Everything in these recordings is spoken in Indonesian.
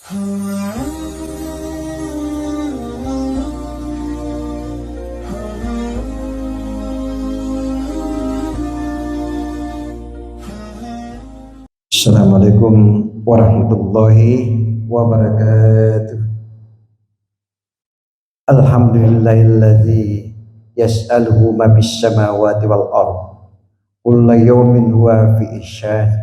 Assalamualaikum warahmatullahi wabarakatuh. Alhamdulillahilladzi yas'aluhu ma fis samawati wal ardh kullu yawmin huwa fi isyan.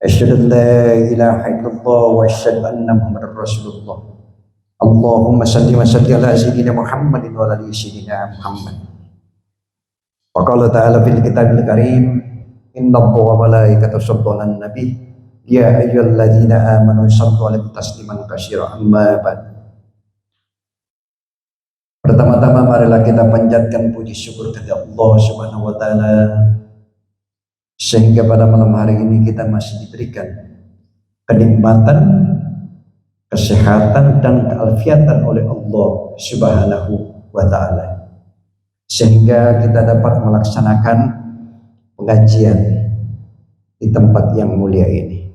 Asyhadu an la ilaha illallah wa asyhadu anna muhammadar rasulullah. Allahumma salli wa salli ala sayyidina Muhammadin wa ala ali sayyidina Muhammad. Wa qala ta'ala fil kitabil karim, inna Allaha wa malaikatahu yusholluna 'alan nabi ya ayyuhalladzina amanu shallu 'alaihi tasliman katsiran amma ba'd. Pertama-tama marilah kita panjatkan puji syukur kepada Allah Subhanahu wa taala sehingga pada malam hari ini kita masih diberikan kenikmatan, kesehatan dan kealfiatan oleh Allah Subhanahu wa taala sehingga kita dapat melaksanakan pengajian di tempat yang mulia ini.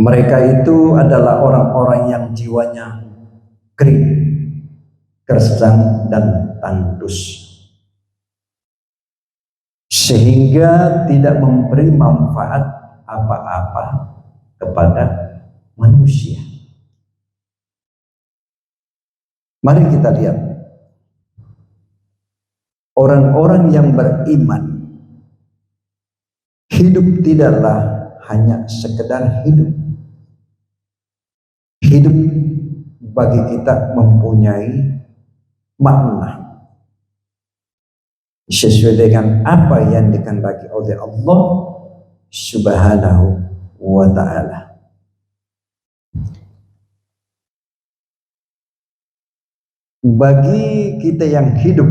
Mereka itu adalah orang-orang yang jiwanya kering, gersang dan tandus, sehingga tidak memberi manfaat apa-apa kepada manusia. Mari kita lihat orang-orang yang beriman. Hidup tidaklah hanya sekedar hidup. Hidup bagi kita mempunyai makna sesuai dengan apa yang dikehendaki oleh Allah Subhanahu wa ta'ala. Bagi kita yang hidup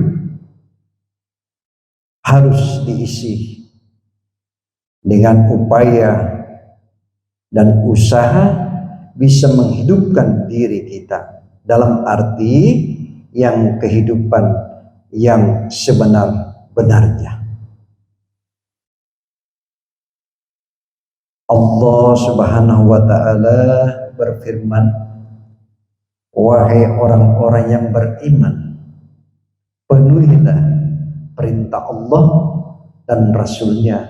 harus diisi dengan upaya dan usaha bisa menghidupkan diri kita dalam arti yang kehidupan yang sebenar-benarnya. Allah Subhanahu wa ta'ala berfirman, wahai orang-orang yang beriman, penuhilah perintah Allah dan Rasulnya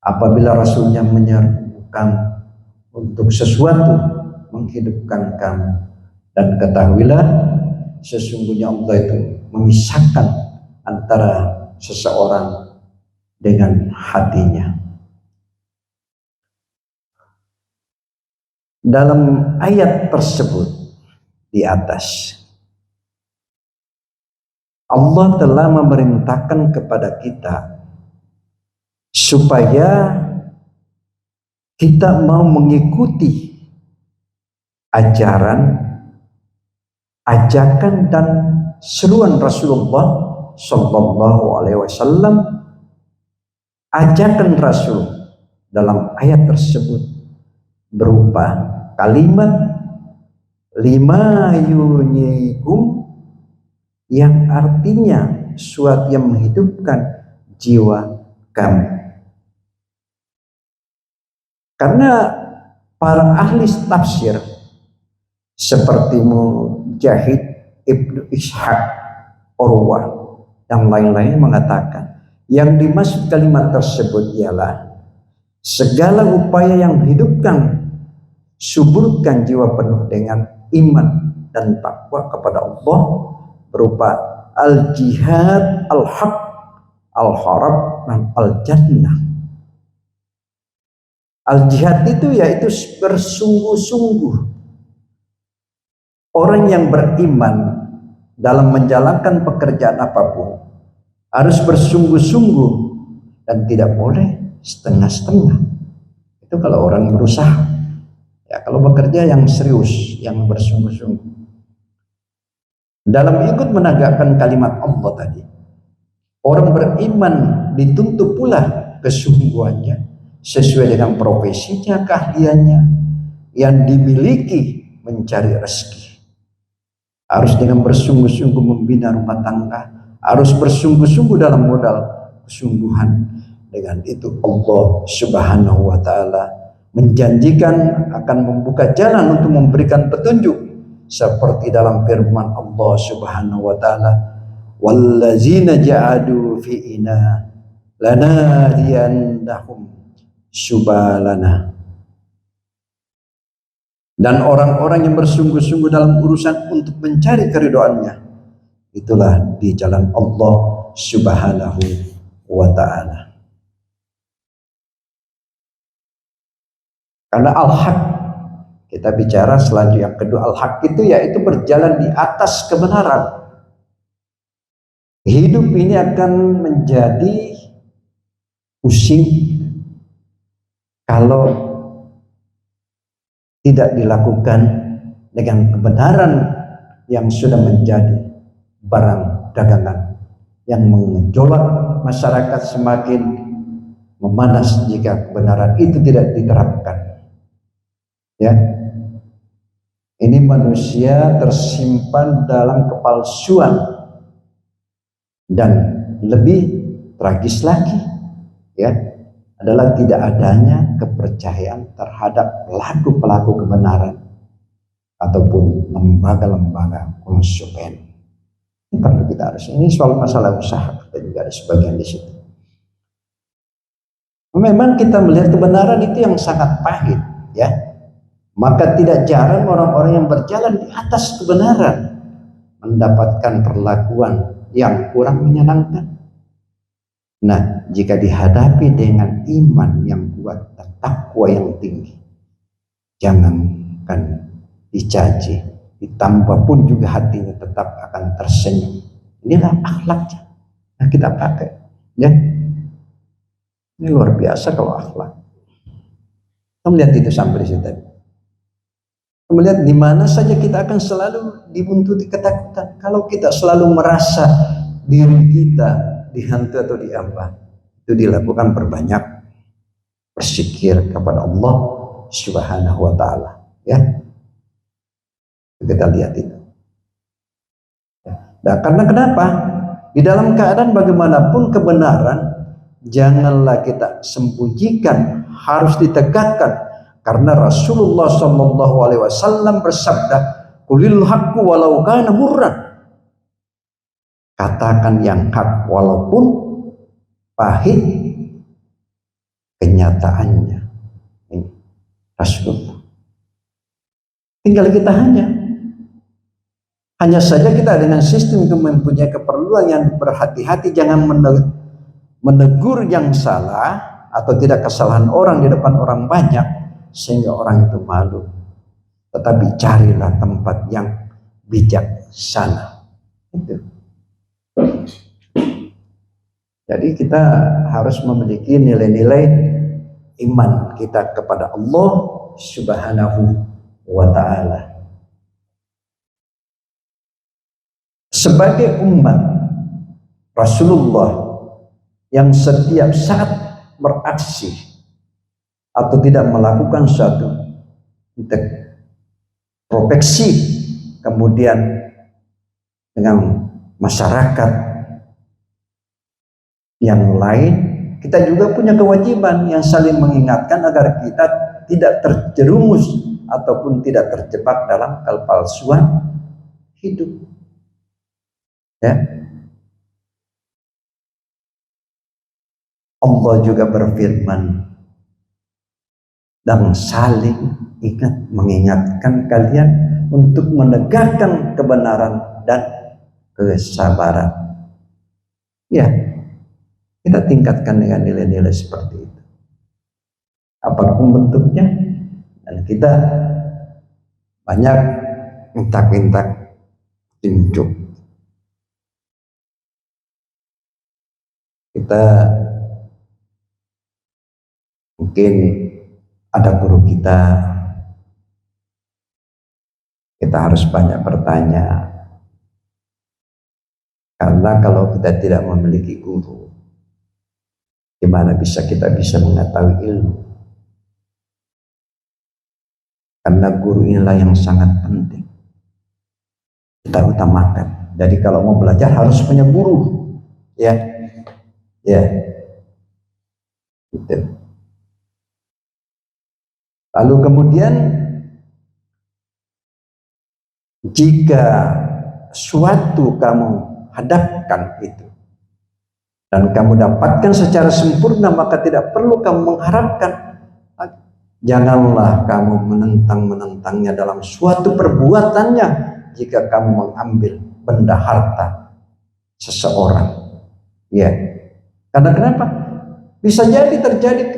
apabila Rasulnya menyerukan untuk sesuatu menghidupkan kamu, dan ketahuilah sesungguhnya Allah itu memisahkan antara seseorang dengan hatinya. Dalam ayat tersebut di atas, Allah telah memerintahkan kepada kita supaya kita mau mengikuti ajaran, ajakan dan seruan Rasulullah Shallallahu Alaihi Wasallam. Ajakan Rasul dalam ayat tersebut berupa kalimat lima yunyikum, yang artinya suatu yang menghidupkan jiwa kamu. Karena para ahli tafsir seperti Mujahid, Ibnu Ishaq, Urwah dan lain-lain mengatakan yang dimaksud kalimat tersebut ialah segala upaya yang menghidupkan, suburkan jiwa penuh dengan iman dan takwa kepada Allah berupa al-jihad, al-haq, al-harab dan al-jannah. Al-jihad itu yaitu bersungguh-sungguh. Orang yang beriman dalam menjalankan pekerjaan apapun harus bersungguh-sungguh dan tidak boleh setengah-setengah. Itu kalau orang berusaha. Ya, kalau bekerja yang serius, yang bersungguh-sungguh. Dalam ikut menegakkan kalimat Allah tadi, orang beriman dituntut pula kesungguhannya sesuai dengan profesinya, keahliannya yang dimiliki mencari rezeki. Harus dengan bersungguh-sungguh membina rumah tangga, harus bersungguh-sungguh dalam modal kesungguhan. Dengan itu Allah Subhanahu wa ta'ala menjanjikan akan membuka jalan untuk memberikan petunjuk seperti dalam firman Allah Subhanahu wa taala, wallazina ja'adu fi'ina lanadiyannahum subalana. Dan orang-orang yang bersungguh-sungguh dalam urusan untuk mencari keridhaannya, itulah di jalan Allah Subhanahu wa ta'ala. Karena al-haq, kita bicara selanjutnya yang kedua, al-haq itu yaitu berjalan di atas kebenaran. Hidup ini akan menjadi pusing kalau tidak dilakukan dengan kebenaran yang sudah menjadi barang dagangan yang mengejolak masyarakat semakin memanas jika kebenaran itu tidak diterapkan. Ya, ini manusia tersimpan dalam kepalsuan, dan lebih tragis lagi, ya, adalah tidak adanya kepercayaan terhadap pelaku-pelaku kebenaran ataupun lembaga-lembaga konsumen. Ini perlu kita harus, ini soal masalah usaha kita juga ada sebagian di situ. Memang kita melihat kebenaran itu yang sangat pahit, ya. Maka tidak jarang orang-orang yang berjalan di atas kebenaran mendapatkan perlakuan yang kurang menyenangkan. Nah, jika dihadapi dengan iman yang kuat dan takwa yang tinggi, jangankan dicaci, ditambah pun juga hatinya tetap akan tersenyum. Inilah akhlaknya yang kita pakai, ya. Ini luar biasa kalau akhlak. Kita melihat itu sampai di situ. Kita melihat di mana saja kita akan selalu dibuntuti ketakutan. Kalau kita selalu merasa diri kita dihantu atau diapa, itu dilakukan berbanyak bersikir kepada Allah Subhanahu wa taala, ya. Kita lihat itu. Nah, karena kenapa? Di dalam keadaan bagaimanapun kebenaran janganlah kita sembunyikan, harus ditegakkan. Karena Rasulullah Shallallahu Alaihi Wasallam bersabda, "Qulil haqqu walau kana murran." Katakan yang hak walaupun pahit kenyataannya. Ini Rasulullah. Tinggal kita hanya saja kita dengan sistem itu mempunyai keperluan yang berhati-hati, jangan menegur yang salah atau tidak kesalahan orang di depan orang banyak sehingga orang itu malu. Tetapi carilah tempat yang bijaksana. Itu. Jadi kita harus memiliki nilai-nilai iman kita kepada Allah Subhanahu wa ta'ala. Sebagai umat Rasulullah yang setiap saat beraksi atau tidak melakukan suatu introspeksi kemudian dengan masyarakat yang lain, kita juga punya kewajiban yang saling mengingatkan agar kita tidak terjerumus ataupun tidak terjebak dalam kepalsuan hidup, ya. Allah juga berfirman dan saling ingat mengingatkan kalian untuk menegakkan kebenaran dan kesabaran. Ya, kita tingkatkan dengan nilai-nilai seperti itu. Apapun bentuknya, dan kita banyak minta-minta tunjuk. Kita mungkin ada guru kita harus banyak bertanya, karena kalau kita tidak memiliki guru, gimana kita bisa mengetahui ilmu? Karena guru inilah yang sangat penting kita utamakan. Jadi kalau mau belajar harus punya guru, ya, ya, gitu. Lalu kemudian jika suatu kamu hadapkan itu dan kamu dapatkan secara sempurna, maka tidak perlu kamu mengharapkan. Janganlah kamu menentang-menentangnya dalam suatu perbuatannya jika kamu mengambil benda harta seseorang. Ya, karena kenapa? Bisa jadi terjadi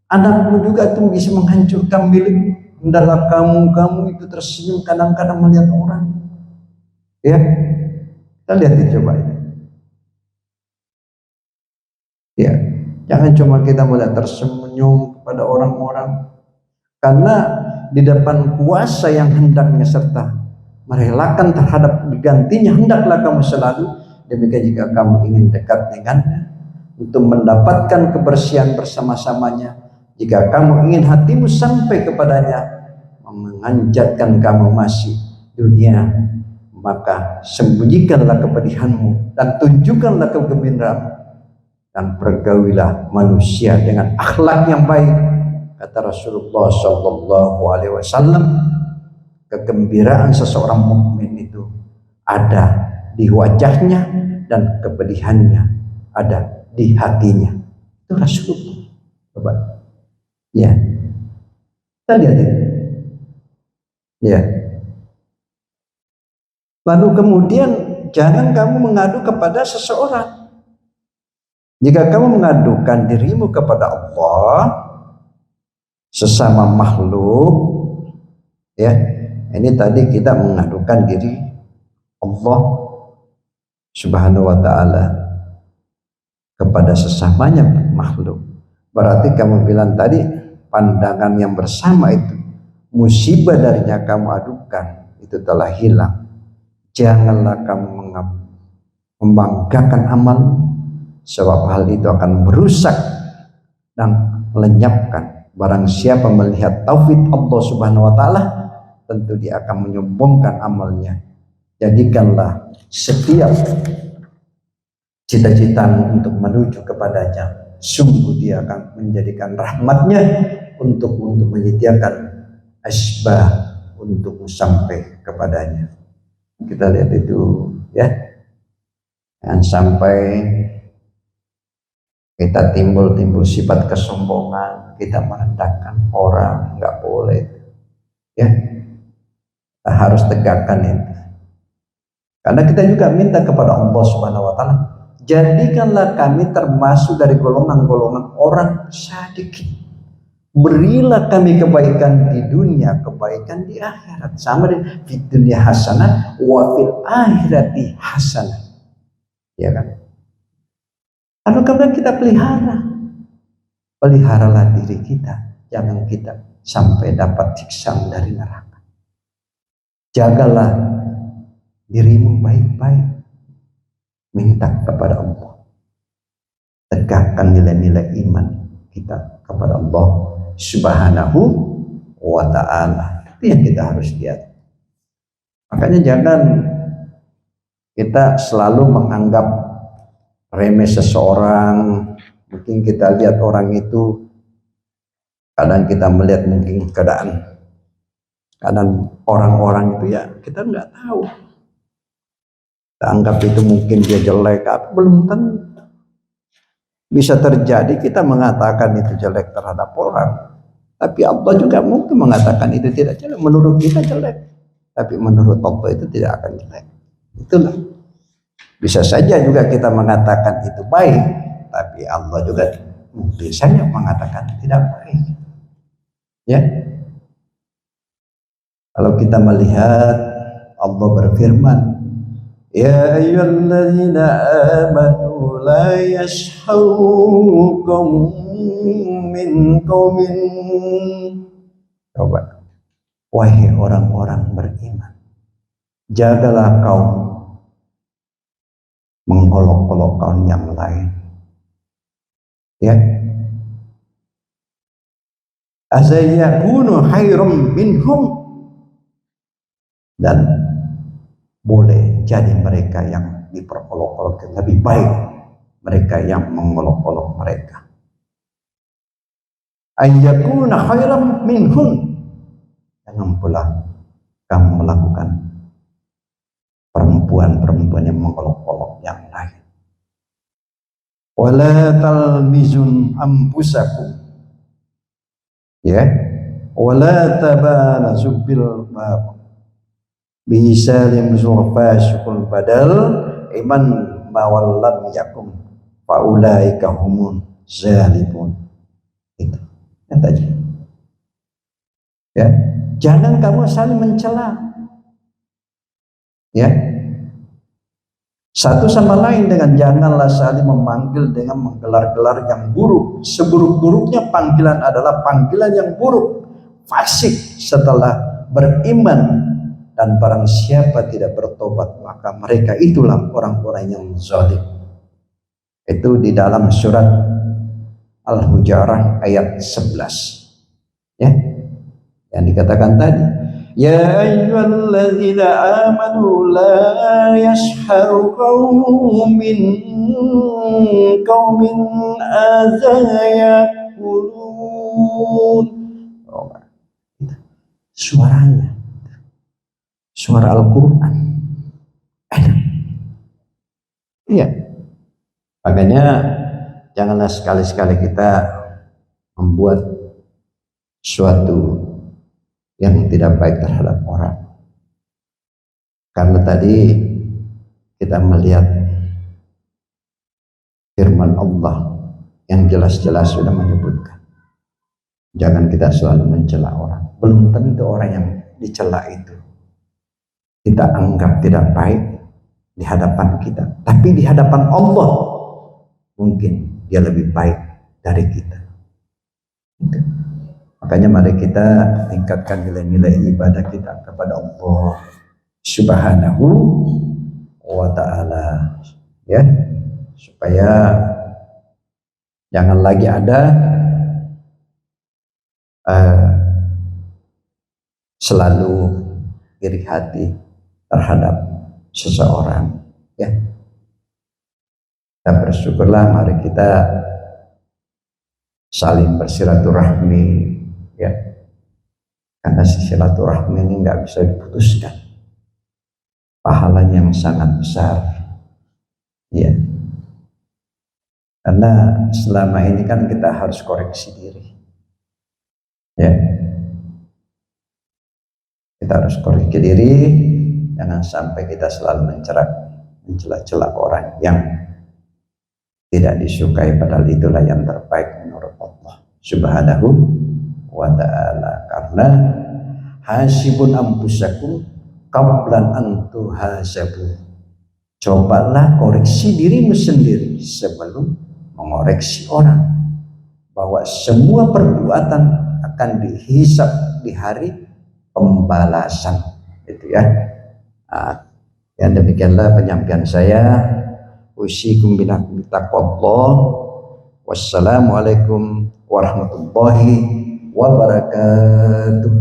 anakmu juga itu bisa menghancurkan milikmu. Hendaklah kamu itu tersenyum kadang-kadang melihat orang. Ya, kita lihat itu coba ini. Ya, jangan cuma kita melihat tersenyum kepada orang-orang, karena di depan kuasa yang hendaknya serta merelakan terhadap digantinya, hendaklah kamu selalu demikian. Jika kamu ingin dekat dengannya untuk mendapatkan kebersihan bersama-samanya, jika kamu ingin hatimu sampai kepadanya, menganjatkan kamu masih dunia, maka sembunyikanlah kepedihanmu dan tunjukkanlah kegembiraanmu, dan pergaulilah manusia dengan akhlak yang baik. Kata Rasulullah Shallallahu Alaihi Wasallam, kegembiraan seseorang mukmin itu ada di wajahnya dan kepedihannya ada di hatinya. Itu Rasulullah. Coba, ya, kita lihat ini. Ya. Lalu kemudian jangan kamu mengadu kepada seseorang. Jika kamu mengadukan dirimu kepada Allah, sesama makhluk, ya, ini tadi kita mengadukan diri Allah Subhanahu wa ta'ala kepada sesamanya makhluk. Berarti kamu bilang tadi pandangan yang bersama itu, musibah darinya kamu adukan, itu telah hilang. Janganlah kamu membanggakan amal, sebab hal itu akan merusak dan melenyapkan. Barang siapa melihat taufik Allah Subhanahu wa ta'ala, tentu dia akan menyombongkan amalnya. Jadikanlah setiap cita-citamu untuk menuju kepadanya, sungguh dia akan menjadikan rahmatnya untuk menyediakan asbab untuk sampai kepadanya. Kita lihat itu, ya. Jangan sampai kita timbul sifat kesombongan, kita merendahkan orang, nggak boleh. Ya, kita harus tegakkan itu. Karena kita juga minta kepada Allah Subhanahu wa ta'ala, jadikanlah kami termasuk dari golongan-golongan orang sedikit. Berilah kami kebaikan di dunia, kebaikan di akhirat. Sama dengan di dunia hasanah, wa fil akhirati hasanah. Ya kan? Lalu kemudian kita peliharalah diri kita, jangan kita sampai dapat siksaan dari neraka. Jagalah dirimu baik-baik, minta kepada Allah, tegakkan nilai-nilai iman kita kepada Allah Subhanahu wa ta'ala. Itu yang kita harus lihat. Makanya jangan kita selalu menganggap remeh seseorang. Mungkin kita lihat orang itu, kadang kita melihat mungkin keadaan orang-orang itu, ya kita nggak tahu, kita anggap itu mungkin dia jelek, belum tentu. Bisa terjadi kita mengatakan itu jelek terhadap orang, tapi Allah juga mungkin mengatakan itu tidak jelek. Menurut kita jelek, tapi menurut Allah itu tidak akan jelek. Itulah. Bisa saja juga kita mengatakan itu baik, tapi Allah juga mungkin saja mengatakan tidak baik. Ya. Kalau kita melihat Allah berfirman, ya ayyuhalladzina amanu la yasharu qaumun min qaumin. Coba, wahai orang-orang beriman, jagalah kaum mengolok-olok kaum yang lain. Ya. Azayyakunu khairum minhum, dan boleh jadi mereka yang diperolok-olok lebih baik mereka yang mengolok-olok mereka. ayyakuna khairam minhun. Jangan pula kamu melakukan perempuan-perempuan yang mengolok-olok yang lain. Wala talmizun ampusakum, ya, wala tabanazu bil bisalim zurfashukul badal iman mawallam yakum faulaika humun zalimun. Itu yang tadi, ya, jangan kamu saling mencela, ya, satu sama lain, dengan janganlah saling memanggil dengan menggelar-gelar yang buruk. Seburuk-buruknya panggilan adalah panggilan yang buruk, fasik setelah beriman, dan barang siapa tidak bertobat maka mereka itulah orang-orang yang zalim. Itu di dalam surat Al-Hujarah ayat 11, ya, yang dikatakan tadi, ya ayyuhalladzina amanu la yasharu qaumin azayakulun. Suaranya suara Al-Quran. Iya, makanya janganlah sekali-sekali kita membuat suatu yang tidak baik terhadap orang, karena tadi kita melihat firman Allah yang jelas-jelas sudah menyebutkan jangan kita selalu mencela orang. Belum tentu orang yang dicela itu kita anggap tidak baik di hadapan kita, tapi di hadapan Allah mungkin dia lebih baik dari kita. Makanya mari kita tingkatkan nilai-nilai ibadah kita kepada Allah Subhanahu wa ta'ala, ya, supaya jangan lagi ada selalu iri hati terhadap seseorang, ya. Dan bersyukurlah, mari kita saling bersilaturahmi, ya, karena silaturahmi ini nggak bisa diputuskan, pahalanya yang sangat besar, ya. Karena selama ini kan kita harus koreksi diri, ya, kita harus koreksi diri. Jangan sampai kita selalu mencela-cela orang yang tidak disukai, padahal itulah yang terbaik menurut Allah Subhanahu wa ta'ala. Karena hasibun ampusakum qablan antu hasabu, cobalah koreksi dirimu sendiri sebelum mengoreksi orang, bahwa semua perbuatan akan dihisab di hari pembalasan, itu ya. Yang demikianlah penyampaian saya. Usikum bitaqwallah. Wassalamualaikum warahmatullahi wabarakatuh.